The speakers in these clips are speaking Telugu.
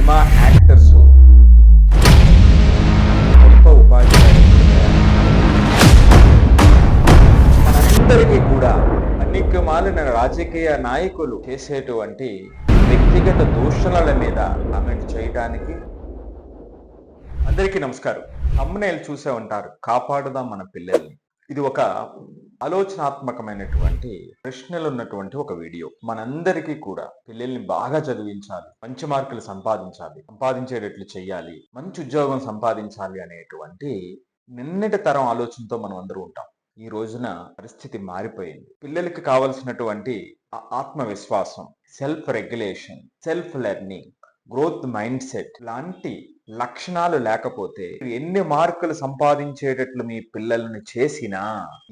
సినిమా యాక్టర్స్ గొప్ప ఉపాధ్యాయులు మనందరికీ కూడా పనికిమాలిన రాజకీయ నాయకులు చేసేటువంటి వ్యక్తిగత దూషణల మీద కామెంట్ చేయడానికి. అందరికీ నమస్కారం. thumbnail చూసే ఉంటారు, కాపాడుదాం మన పిల్లల్ని. ఇది ఒక ఆలోచనాత్మకమైనటువంటి ప్రశ్నలు ఉన్నటువంటి ఒక వీడియో. మనందరికీ కూడా పిల్లల్ని బాగా చదివించాలి, మంచి మార్కులు సంపాదించేటట్లు చేయాలి, మంచి ఉద్యోగం సంపాదించాలి అనేటువంటి నిన్నటి తరం ఆలోచనతో మనం అందరూ ఉంటాం. ఈ రోజున పరిస్థితి మారిపోయింది. పిల్లలకి కావలసినటువంటి ఆత్మవిశ్వాసం, self regulation, self learning, growth mind set లాంటి లక్షణాలు లేకపోతే ఎన్ని మార్కులు సంపాదించేటట్లు మీ పిల్లల్ని చేసినా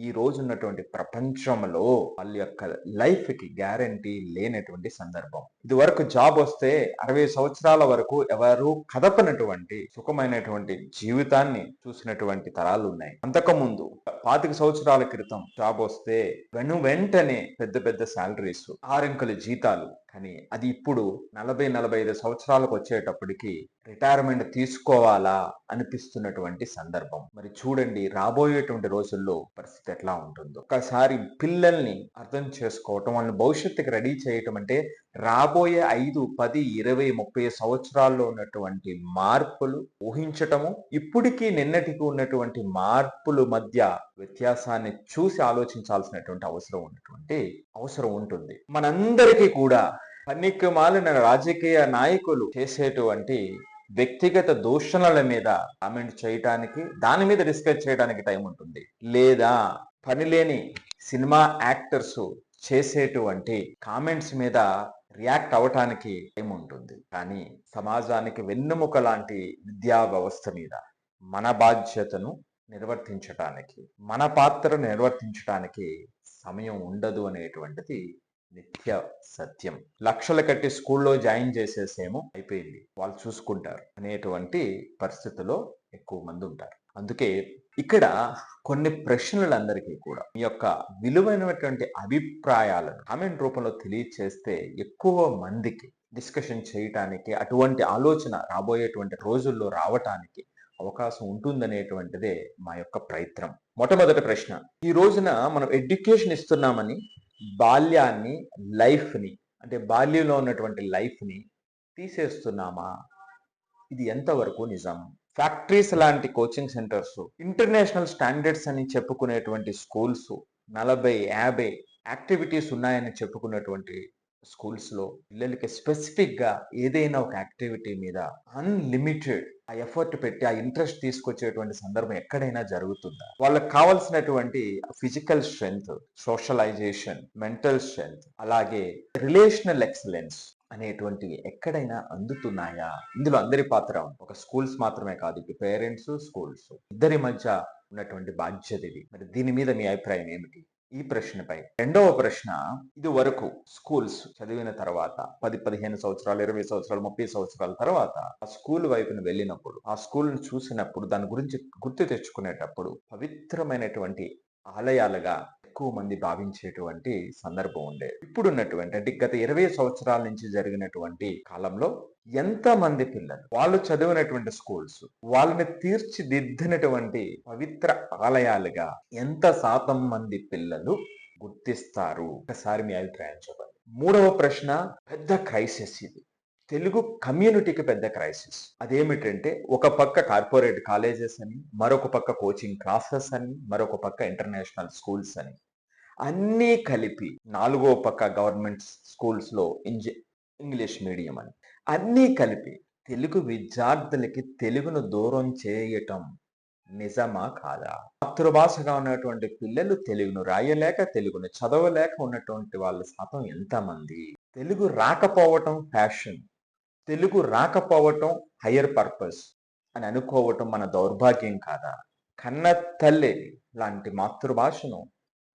ఈ రోజు ఉన్నటువంటి ప్రపంచంలో వాళ్ళ యొక్క లైఫ్ కి గ్యారంటీ లేనటువంటి సందర్భం. ఇది వరకు జాబ్ వస్తే 60 సంవత్సరాల వరకు ఎవరు కదపనటువంటి సుఖమైనటువంటి జీవితాన్ని చూసినటువంటి తరాలు ఉన్నాయి. అంతకుముందు 25 సంవత్సరాల క్రితం జాబ్ వస్తే వెంటనే పెద్ద పెద్ద శాలరీస్, 6 అంకెల జీతాలు. కానీ అది ఇప్పుడు 40-45 సంవత్సరాలకు వచ్చేటప్పటికి రిటైర్మెంట్ తీసుకోవాలా అనిపిస్తున్నటువంటి సందర్భం. మరి చూడండి, రాబోయేటువంటి రోజుల్లో పరిస్థితి ఎట్లా ఉంటుందో. ఒకసారి పిల్లల్ని అర్థం చేసుకోవటం, వాళ్ళని భవిష్యత్తుకి రెడీ చేయటం అంటే రాబోయే 5, 10, 20, 30 సంవత్సరాల్లో ఉన్నటువంటి మార్పులు ఊహించటము, ఇప్పటికీ నిన్నటికి ఉన్నటువంటి మార్పుల మధ్య వ్యత్యాసాన్ని చూసి ఆలోచించాల్సినటువంటి అవసరం ఉంటుంది. మనందరికీ కూడా పనికిమాలిన రాజకీయ నాయకులు చేసేటువంటి వ్యక్తిగత దూషణల మీద కామెంట్ చేయడానికి, దాని మీద డిస్కస్ చేయడానికి టైం ఉంటుంది. లేదా పనిలేని సినిమా యాక్టర్స్ చేసేటువంటి కామెంట్స్ మీద రియాక్ట్ అవటానికి టైం ఉంటుంది. కానీ సమాజానికి వెన్నెముక లాంటి విద్యా వ్యవస్థ మీద మన బాధ్యతను నిర్వర్తించటానికి, మన పాత్రను నిర్వర్తించటానికి సమయం ఉండదు అనేటువంటిది నిత్య సత్యం. లక్షలు కట్టి స్కూల్లో జాయిన్ చేసేసేమో అయిపోయింది, వాళ్ళు చూసుకుంటారు అనేటువంటి పరిస్థితిలో ఎక్కువ మంది ఉంటారు. అందుకే ఇక్కడ కొన్ని ప్రశ్నలందరికీ కూడా మీ యొక్క విలువైనటువంటి అభిప్రాయాలను కామెంట్ రూపంలో తెలియచేస్తే ఎక్కువ మందికి డిస్కషన్ చేయటానికి, అటువంటి ఆలోచన రాబోయేటువంటి రోజుల్లో రావటానికి అవకాశం ఉంటుందనేటువంటిదే మా యొక్క ప్రయత్నం. మొట్టమొదటి ప్రశ్న, ఈ రోజున మనం ఎడ్యుకేషన్ ఇస్తున్నామని బాల్యాన్ని, లైఫ్ని, అంటే బాల్యంలో ఉన్నటువంటి లైఫ్ని తీసేస్తున్నామా? ఇది ఎంతవరకు నిజం? ఫ్యాక్టరీస్ లాంటి కోచింగ్ సెంటర్స్, ఇంటర్నేషనల్ స్టాండర్డ్స్ అని చెప్పుకునేటువంటి స్కూల్స్, 40-50 యాక్టివిటీస్ ఉన్నాయని చెప్పుకున్నటువంటి స్కూల్స్ లో పిల్లలకి స్పెసిఫిక్ గా ఏదైనా ఒక యాక్టివిటీ మీద అన్లిమిటెడ్ ఆ ఎఫర్ట్ పెట్టి ఆ ఇంట్రెస్ట్ తీసుకొచ్చేటువంటి సందర్భం ఎక్కడైనా జరుగుతుందా? వాళ్ళకి కావాల్సినటువంటి physical strength, socialisation, mental strength, అలాగే రిలేషనల్ ఎక్సలెన్స్ అనేటువంటివి ఎక్కడైనా అందుతున్నాయా? ఇందులో అందరి పాత్ర ఒక స్కూల్స్ మాత్రమే కాదు, ఇటు పేరెంట్స్, స్కూల్స్ ఇద్దరి మధ్య ఉన్నటువంటి బాధ్యత ఇది. మరి దీని మీద మీ అభిప్రాయం ఏమిటి? ఈ ప్రశ్నపై రెండవ ప్రశ్న, ఇది వరకు స్కూల్స్ చదివిన తర్వాత 10-15 సంవత్సరాలు, 20 సంవత్సరాలు, 30 సంవత్సరాల తర్వాత ఆ స్కూల్ వైపును వెళ్ళినప్పుడు, ఆ స్కూల్ని చూసినప్పుడు, దాని గురించి గుర్తు తెచ్చుకునేటప్పుడు పవిత్రమైనటువంటి ఆలయాలుగా ఎక్కువ మంది భావించేటువంటి సందర్భం ఉండేది. ఇప్పుడున్నటువంటి అంటే గత 20 సంవత్సరాల నుంచి జరిగినటువంటి కాలంలో ఎంతమంది పిల్లలు వాళ్ళు చదివినటువంటి స్కూల్స్ వాళ్ళని తీర్చిదిద్దినటువంటి పవిత్ర ఆలయాలుగా ఎంత శాతం మంది పిల్లలు గుర్తిస్తారు? ఒకసారి మీ అభిప్రాయం చెప్పండి. మూడవ ప్రశ్న, పెద్ద క్రైసిస్ ఇది, తెలుగు కమ్యూనిటీకి పెద్ద క్రైసిస్. అదేమిటంటే ఒక పక్క కార్పొరేట్ కాలేజెస్ అని, మరొక పక్క కోచింగ్ క్లాసెస్ అని, మరొక పక్క ఇంటర్నేషనల్ స్కూల్స్ అని, అన్నీ కలిపి నాలుగో పక్క గవర్నమెంట్ స్కూల్స్ లో ఇంగ్లీష్ మీడియం అని, అన్నీ కలిపి తెలుగు విద్యార్థులకి తెలుగును దూరం చేయటం నిజమా కాదా? మాతృభాషగా ఉన్నటువంటి పిల్లలు తెలుగును రాయలేక, తెలుగును చదవలేక ఉన్నటువంటి వాళ్ళ శాతం ఎంతమంది? తెలుగు రాకపోవటం ఫ్యాషన్, తెలుగు రాకపోవటం హయ్యర్ పర్పస్ అని అనుకోవటం మన దౌర్భాగ్యం కాదా? కన్న తల్లి లాంటి మాతృభాషను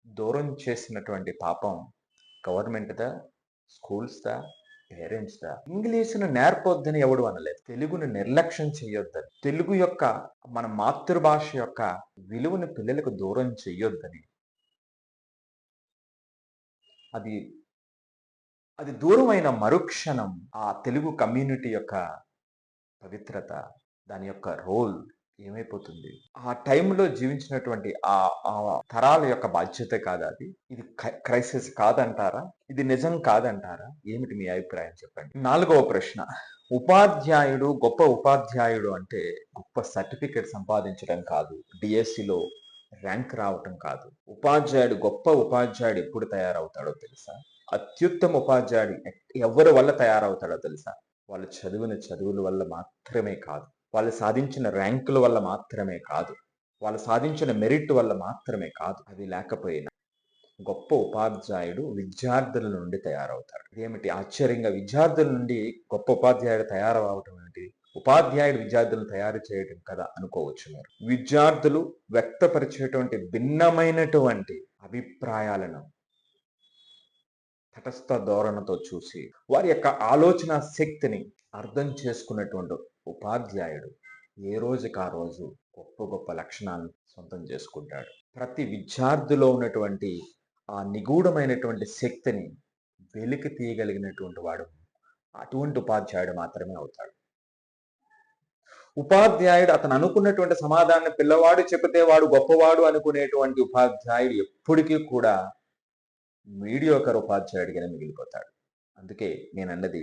దూరం చేసినటువంటి పాపం గవర్నమెంట్దా, స్కూల్స్దా, పేరెంట్స్దా? ఇంగ్లీష్ను నేర్పొద్దని ఎవడు అనలేదు, తెలుగును నిర్లక్ష్యం చేయొద్దని, తెలుగు యొక్క మన మాతృభాష యొక్క విలువను పిల్లలకు దూరం చేయొద్దని. అది దూరమైన మరుక్షణం ఆ తెలుగు కమ్యూనిటీ యొక్క పవిత్రత, దాని యొక్క రోల్ ఏమైపోతుంది? ఆ టైంలో జీవించినటువంటి ఆ తరాల యొక్క బాధ్యత కాదా అది? ఇది క్రైసిస్ కాదంటారా? ఇది నిజం కాదంటారా? ఏమిటి మీ అభిప్రాయం చెప్పండి. 4వ ప్రశ్న. గొప్ప ఉపాధ్యాయుడు అంటే గొప్ప సర్టిఫికేట్ సంపాదించడం కాదు. డిఎస్సిలో ర్యాంక్ రావటం కాదు. గొప్ప ఉపాధ్యాయుడు ఎప్పుడు తయారవుతాడో తెలుసా? అత్యుత్తమ ఉపాధ్యాయుడు ఎవరి వల్ల తయారవుతాడో తెలుసా? వాళ్ళు చదివిన చదువుల వల్ల మాత్రమే కాదు. వాళ్ళు సాధించిన ర్యాంకుల వల్ల మాత్రమే కాదు. వాళ్ళు సాధించిన మెరిట్ వల్ల మాత్రమే కాదు. అది లేకపోయినా గొప్ప ఉపాధ్యాయుడు విద్యార్థుల నుండి తయారవుతాడు. ఇదేమిటి ఆశ్చర్యంగా, విద్యార్థుల నుండి గొప్ప ఉపాధ్యాయుడు తయారవటం ఏంటి? ఉపాధ్యాయుడు విద్యార్థులను తయారు చేయడం కదా అనుకోవచ్చు మీరు. విద్యార్థులు వ్యక్తపరిచేటువంటి భిన్నమైనటువంటి అభిప్రాయాలను తటస్థ ధోరణితో చూసి వారి యొక్క ఆలోచన శక్తిని అర్థం చేసుకున్నటువంటి ఉపాధ్యాయుడు ఏ రోజుకి ఆ రోజు గొప్ప గొప్ప లక్షణాలను సొంతం చేసుకుంటాడు. ప్రతి విద్యార్థిలో ఉన్నటువంటి ఆ నిగూఢమైనటువంటి శక్తిని వెలికి తీయగలిగినటువంటి వాడు అటువంటి ఉపాధ్యాయుడు మాత్రమే అవుతాడు. ఉపాధ్యాయుడు అతను అనుకున్నటువంటి సమాధానం పిల్లవాడు చెబితే వాడు గొప్పవాడు అనుకునేటువంటి ఉపాధ్యాయుడు ఎప్పటికీ కూడా మీడియోకర్ ఉపాధ్యాయుడిగానే మిగిలిపోతాడు. అందుకే నేను అన్నది,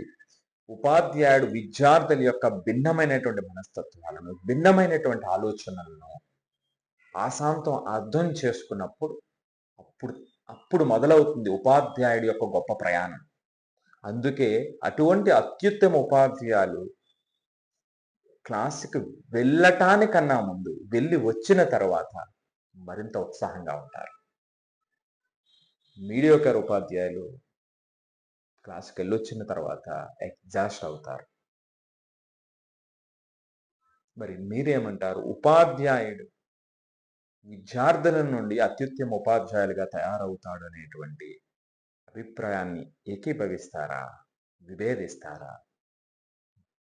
ఉపాధ్యాయుడు విద్యార్థుల యొక్క భిన్నమైనటువంటి మనస్తత్వాలను, భిన్నమైనటువంటి ఆలోచనలను ఆశాంతం అర్థం చేసుకున్నప్పుడు అప్పుడు అప్పుడు మొదలవుతుంది ఉపాధ్యాయుడి యొక్క గొప్ప ప్రయాణం. అందుకే అటువంటి అత్యుత్తమ ఉపాధ్యాయులు క్లాసుకి వెళ్ళటానికన్నా ముందు, వెళ్ళి వచ్చిన తర్వాత మరింత ఉత్సాహంగా ఉంటారు. మీడియోకర్ ఉపాధ్యాయులు క్లాస్కి వెళ్ళొచ్చిన తర్వాత ఎగ్జాస్ట్ అవుతారు. మరి మీరేమంటారు? ఉపాధ్యాయుడు విద్యార్థుల నుండి అత్యుత్తమ ఉపాధ్యాయులుగా తయారవుతాడు అనేటువంటి అభిప్రాయాన్ని ఏకీభవిస్తారా? విభేదిస్తారా?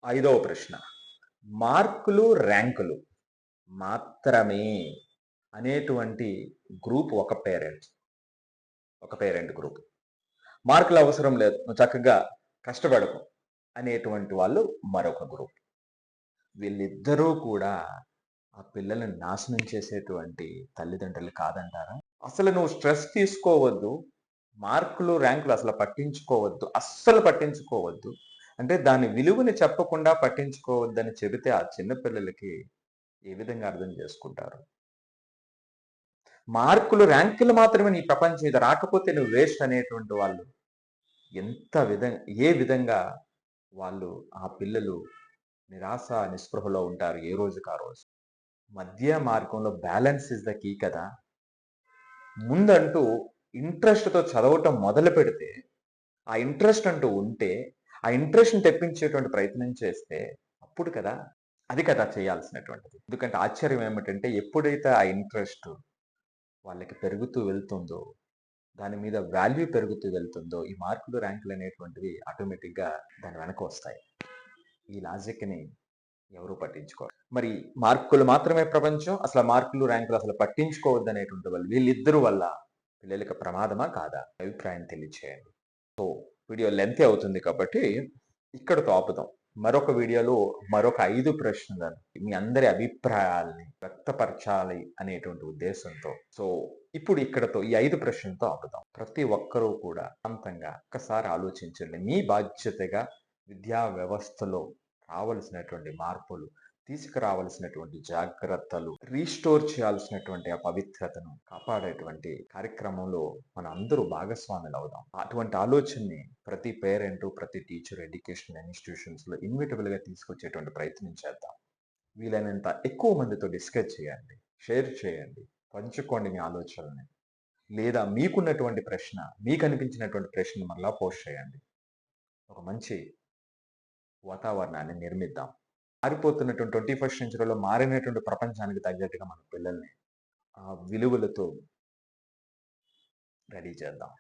5వ ప్రశ్న. మార్కులు, ర్యాంకులు మాత్రమే అనేటువంటి గ్రూప్ ఒక పేరెంట్ గ్రూప్. మార్కులు అవసరం లేదు, నువ్వు చక్కగా కష్టపడకు అనేటువంటి వాళ్ళు మరొక గ్రూప్. వీళ్ళిద్దరూ కూడా ఆ పిల్లలను నాశనం చేసేటువంటి తల్లిదండ్రులు కాదంటారా? అసలు నువ్వు స్ట్రెస్ తీసుకోవద్దు, మార్కులు, ర్యాంకులు అసలు పట్టించుకోవద్దు, అస్సలు పట్టించుకోవద్దు. అంటే దాని విలువని చెప్పకుండా పట్టించుకోవద్దని చెబితే ఆ చిన్నపిల్లలకి ఏ విధంగా అర్థం చేసుకుంటారు? మార్కులు, ర్యాంకులు మాత్రమే నీ ప్రపంచం, ఇది రాకపోతే నువ్వు వేస్ట్ అనేటువంటి వాళ్ళు ఏ విధంగా వాళ్ళు, ఆ పిల్లలు నిరాశ నిస్పృహలో ఉంటారు ఏ రోజుకి ఆ రోజు. మధ్య మార్గంలో బ్యాలెన్స్ ఇస్ ద కీ కదా. ముందంటూ ఇంట్రెస్ట్తో చదవటం మొదలు పెడితే, ఆ ఇంట్రెస్ట్ అంటూ ఉంటే, ఆ ఇంట్రెస్ట్ని తెప్పించేటువంటి ప్రయత్నం చేస్తే అప్పుడు కదా, అది కదా చేయాల్సినటువంటిది. ఎందుకంటే ఆశ్చర్యం ఏమిటంటే, ఎప్పుడైతే ఆ ఇంట్రెస్ట్ వాళ్ళకి పెరుగుతూ వెళ్తుందో, దాని మీద వాల్యూ పెరుగుతూ వెళ్తుందో, ఈ మార్కులు, ర్యాంకులు అనేటువంటివి ఆటోమేటిక్గా దాని వెనక వస్తాయి. ఈ లాజిక్ని ఎవరు పట్టించుకోరు. మరి మార్కులు మాత్రమే ప్రపంచం, అసలు మార్కులు, ర్యాంకులు అసలు పట్టించుకోవద్దు అనేటువంటి వాళ్ళు, వీళ్ళిద్దరు వల్ల పిల్లలకి ప్రమాదమా కాదా? అభిప్రాయం తెలియచేయండి. సో వీడియో లెంత్ అవుతుంది కాబట్టి ఇక్కడతో ఆపుదాం. మరొక వీడియోలో మరొక 5 ప్రశ్నలను మీ అందరి అభిప్రాయాల్ని వ్యక్తపరచాలి అనేటువంటి ఉద్దేశంతో, సో ఇప్పుడు ఇక్కడతో ఈ 5 ప్రశ్నలతో ఆపుదాం. ప్రతి ఒక్కరూ కూడా శాంతంగా ఒక్కసారి ఆలోచించండి. మీ బాధ్యతగా విద్యా వ్యవస్థలో రావలసినటువంటి మార్పులు, తీసుకురావలసినటువంటి జాగ్రత్తలు, రీస్టోర్ చేయాల్సినటువంటి ఆ పవిత్రతను కాపాడేటువంటి కార్యక్రమంలో మన అందరూ భాగస్వాములు అవుదాం. అటువంటి ఆలోచనని ప్రతి పేరెంట్, ప్రతి టీచర్ ఎడ్యుకేషనల్ ఇన్స్టిట్యూషన్స్ లో ఇన్విటబుల్ గా తీసుకొచ్చేటువంటి ప్రయత్నం చేద్దాం. వీలైనంత ఎక్కువ మందితో డిస్కస్ చేయండి, షేర్ చేయండి, పంచుకోండి మీ ఆలోచనల్ని. లేదా మీకున్నటువంటి ప్రశ్న, మీకు అనిపించినటువంటి ప్రశ్న మరలా పోస్ట్ చేయండి. ఒక మంచి వాతావరణాన్ని నిర్మిద్దాం. మారిపోతున్నటువంటి 21st సెంచరీలో మారినటువంటి ప్రపంచానికి తగ్గట్టుగా మన పిల్లల్ని ఆ విలువలతో రెడీ చేద్దాం.